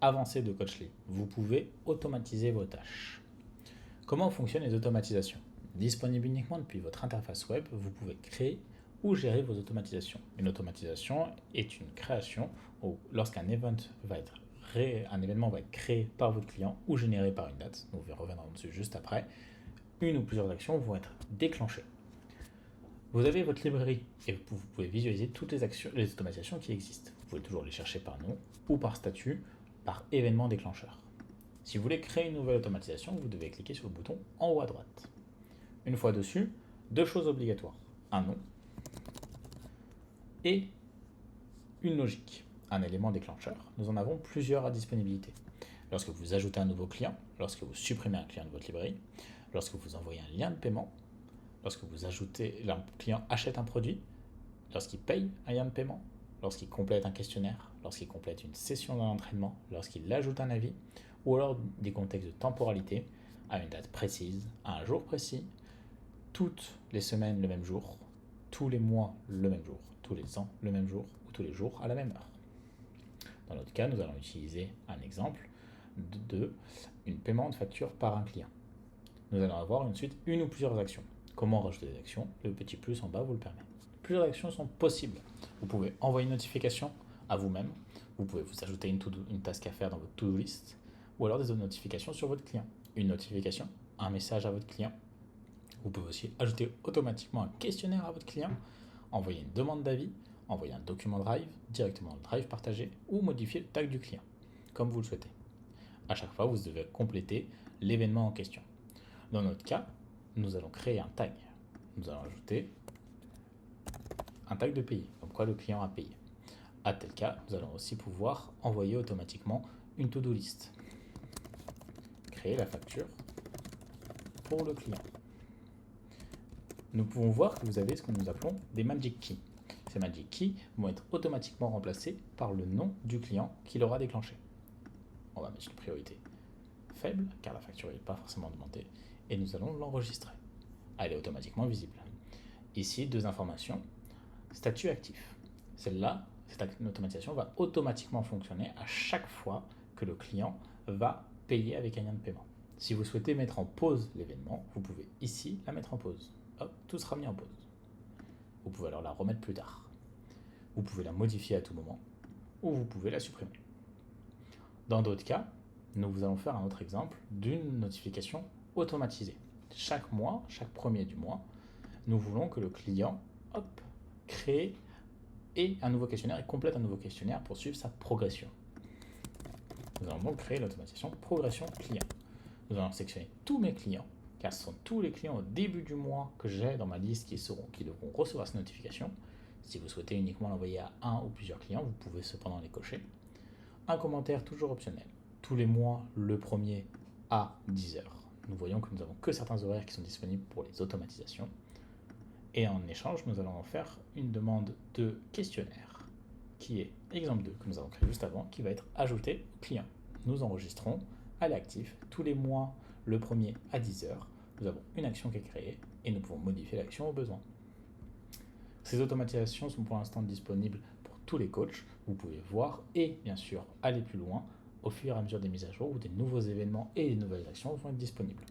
Avancée de Coachly. Vous pouvez automatiser vos tâches. Comment fonctionnent les automatisations? Disponible uniquement depuis votre interface web, vous pouvez créer ou gérer vos automatisations. Une automatisation est une création où lorsqu'un événement va être créé par votre client ou généré par une date, nous reviendrons dessus juste après, une ou plusieurs actions vont être déclenchées. Vous avez votre librairie et vous pouvez visualiser toutes les automatisations qui existent. Vous pouvez toujours les chercher par nom ou par statut, par événement déclencheur. Si vous voulez créer une nouvelle automatisation, vous devez cliquer sur le bouton en haut à droite. Une fois dessus, deux choses obligatoires, un nom et une logique, un élément déclencheur. Nous en avons plusieurs à disponibilité. Lorsque vous ajoutez un nouveau client, lorsque vous supprimez un client de votre librairie, lorsque vous envoyez un lien de paiement, lorsque un client achète un produit, lorsqu'il paye un lien de paiement, lorsqu'il complète un questionnaire, lorsqu'il complète une session d'entraînement, lorsqu'il ajoute un avis, ou alors des contextes de temporalité à une date précise, à un jour précis, toutes les semaines le même jour, tous les mois le même jour, tous les ans le même jour, ou tous les jours à la même heure. Dans notre cas, nous allons utiliser un exemple de une paiement de facture par un client. Nous allons avoir ensuite une ou plusieurs actions. Comment rajouter des actions? Le petit plus en bas vous le permet. Plusieurs actions sont possibles. Vous pouvez envoyer une notification à vous-même. Vous pouvez vous ajouter une task à faire dans votre to-do list ou alors des notifications sur votre client. Une notification, un message à votre client. Vous pouvez aussi ajouter automatiquement un questionnaire à votre client, envoyer une demande d'avis, envoyer un document Drive directement dans le Drive partagé ou modifier le tag du client, comme vous le souhaitez. À chaque fois, vous devez compléter l'événement en question. Dans notre cas, nous allons créer un tag. Nous allons ajouter un tag de payer, comme quoi le client a payé. À tel cas, nous allons aussi pouvoir envoyer automatiquement une to-do list. Créer la facture pour le client. Nous pouvons voir que vous avez ce que nous appelons des magic keys. Ces magic keys vont être automatiquement remplacés par le nom du client qui l'aura déclenché. On va mettre une priorité faible, car la facture n'est pas forcément demandée, et nous allons l'enregistrer. Elle est automatiquement visible. Ici, deux informations. Statut actif. Celle-là, cette automatisation va automatiquement fonctionner à chaque fois que le client va payer avec un lien de paiement. Si vous souhaitez mettre en pause l'événement, vous pouvez ici la mettre en pause. Hop, tout sera mis en pause. Vous pouvez alors la remettre plus tard. Vous pouvez la modifier à tout moment ou vous pouvez la supprimer. Dans d'autres cas, nous allons faire un autre exemple d'une notification automatisée. Chaque mois, chaque premier du mois, nous voulons que le client crée un nouveau questionnaire et complète un nouveau questionnaire pour suivre sa progression. Nous allons donc créer l'automatisation progression client. Nous allons sélectionner tous mes clients, car ce sont tous les clients au début du mois que j'ai dans ma liste qui devront recevoir cette notification. Si vous souhaitez uniquement l'envoyer à un ou plusieurs clients, vous pouvez cependant les cocher. Un commentaire toujours optionnel. Tous les mois, le premier à 10h. Nous voyons que nous n'avons que certains horaires qui sont disponibles pour les automatisations. Et en échange, nous allons en faire une demande de questionnaire, qui est exemple 2 que nous avons créé juste avant, qui va être ajouté au client. Nous enregistrons à l'actif tous les mois, le premier à 10h. Nous avons une action qui est créée et nous pouvons modifier l'action au besoin. Ces automatisations sont pour l'instant disponibles pour tous les coachs. Vous pouvez voir et bien sûr aller plus loin au fur et à mesure des mises à jour où des nouveaux événements et des nouvelles actions vont être disponibles.